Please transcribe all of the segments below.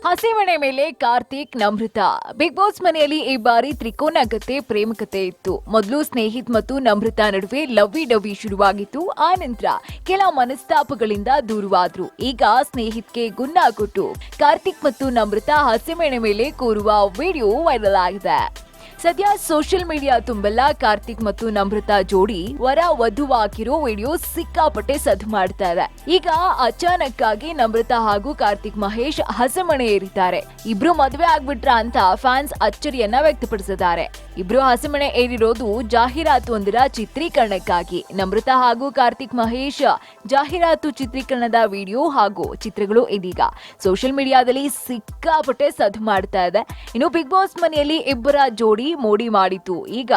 ಹಸಿಮಣೆ ಮೇಲೆ Karthik Namrata. Big boss ಮನೆಯಲ್ಲಿ ಈ ಬಾರಿ ತ್ರಿಕೋನ ಕತೆ ಪ್ರೇಮ ಕತೆ ಇತ್ತು. ಮೊದಲು ಸ್ನೇಹಿತ್ ಮತ್ತು ನಮ್ರತಾ ನಡುವೆ ಲವ್ವಿ ಡವ್ವಿ ಶುರುವಾಗಿತ್ತು. ಆ ನಂತರ ಕೆಲ ಮನಸ್ತಾಪಗಳಿಂದ ದೂರವಾದ್ರು. ಈಗ ಸ್ನೇಹಿತ್ಗೆ ಗುನ್ನ ಕೊಟ್ಟು ಕಾರ್ತಿಕ್ ಮತ್ತು ನಮ್ರತಾ ಹಸಿಮಣೆ ಮೇಲೆ ಕೂರುವ ವಿಡಿಯೋ ವೈರಲ್ ಆಗಿದೆ. ಸದ್ಯ ಸೋಷಿಯಲ್ ಮೀಡಿಯಾ ತುಂಬೆಲ್ಲ ಕಾರ್ತಿಕ್ ಮತ್ತು ನಮ್ರತಾ ಜೋಡಿ ವರ ವಧುವಾಗಿರೋ ವಿಡಿಯೋ ಸಿಕ್ಕಾಪಟ್ಟೆ ಸದ್ದು ಮಾಡ್ತಾ ಇದೆ. ಈಗ ಅಚಾನಕ್ ಆಗಿ ನಮ್ರತಾ ಹಾಗೂ ಕಾರ್ತಿಕ್ ಮಹೇಶ್ ಹಸೆಮಣೆ ಏರಿದ್ದಾರೆ. ಇಬ್ರು ಮದುವೆ ಆಗ್ಬಿಟ್ರ ಅಂತ ಫ್ಯಾನ್ಸ್ ಅಚ್ಚರಿಯನ್ನ ವ್ಯಕ್ತಪಡಿಸಿದ್ದಾರೆ. ಇಬ್ರು ಹಸೆಮಣೆ ಏರಿರೋದು ಜಾಹೀರಾತು ಒಂದರ ಚಿತ್ರೀಕರಣಕ್ಕಾಗಿ. ನಮ್ರತಾ ಹಾಗೂ ಕಾರ್ತಿಕ್ ಮಹೇಶ್ ಜಾಹೀರಾತು ಚಿತ್ರೀಕರಣದ ವಿಡಿಯೋ ಹಾಗೂ ಚಿತ್ರಗಳು ಇದೀಗ ಸೋಷಿಯಲ್ ಮೀಡಿಯಾದಲ್ಲಿ ಸಿಕ್ಕಾಪಟ್ಟೆ ಸದ್ದು ಮಾಡ್ತಾ ಇದೆ. ಇನ್ನು ಬಿಗ್ ಬಾಸ್ ಮನೆಯಲ್ಲಿ ಇಬ್ಬರ ಜೋಡಿ ಮೋಡಿ ಮಾಡಿತು. ಈಗ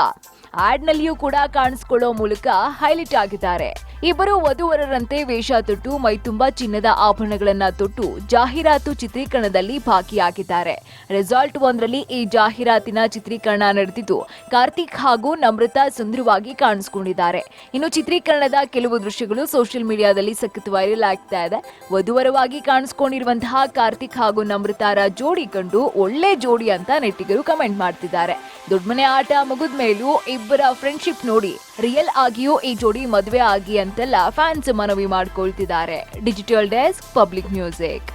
ಆಡ್ ನಲ್ಲಿಯೂ ಕೂಡ ಕಾಣಿಸಿಕೊಳ್ಳೋ ಮೂಲಕ ಹೈಲೈಟ್ ಆಗಿದ್ದಾರೆ. ಇಬ್ಬರು ವಧುವರರಂತೆ ವೇಷ ತೊಟ್ಟು ಮೈ ತುಂಬಾ ಚಿನ್ನದ ಆಭರಣಗಳನ್ನ ತೊಟ್ಟು ಜಾಹೀರಾತು ಚಿತ್ರೀಕರಣದಲ್ಲಿ ಭಾಗಿಯಾಗಿದ್ದಾರೆ. ರೆಸಾರ್ಟ್ ಒಂದರಲ್ಲಿ ಈ ಜಾಹೀರಾತಿನ ಚಿತ್ರೀಕರಣ ನಡೆದಿದ್ದು ಕಾರ್ತಿಕ್ ಹಾಗೂ ನಮ್ರತಾ ಸುಂದರವಾಗಿ ಕಾಣಿಸಿಕೊಂಡಿದ್ದಾರೆ. ಇನ್ನು ಚಿತ್ರೀಕರಣದ ಕೆಲವು ದೃಶ್ಯಗಳು ಸೋಷಿಯಲ್ ಮೀಡಿಯಾದಲ್ಲಿ ಸಖತ್ ವೈರಲ್ ಆಗ್ತಾ ಇದೆ. ವಧುವರವಾಗಿ ಕಾಣಿಸಿಕೊಂಡಿರುವಂತಹ ಕಾರ್ತಿಕ್ ಹಾಗೂ ನಮ್ರತಾರ ಜೋಡಿ ಕಂಡು ಒಳ್ಳೆ ಜೋಡಿ ಅಂತ ನೆಟ್ಟಿಗರು ಕಮೆಂಟ್ ಮಾಡ್ತಿದ್ದಾರೆ. ದೊಡ್ಡಮನೆ ಆಟ ಮುಗಿದ ಮೇಲೂ ಇಬ್ಬರ ಫ್ರೆಂಡ್ಶಿಪ್ ನೋಡಿ ರಿಯಲ್ ಆಗಿಯೂ ಈ ಜೋಡಿ ಮದುವೆ ಆಗಿ ಅಂತೆಲ್ಲ ಫ್ಯಾನ್ಸ್ ಮನವಿ ಮಾಡ್ಕೊಳ್ತಿದ್ದಾರೆ. Digital desk, Public music.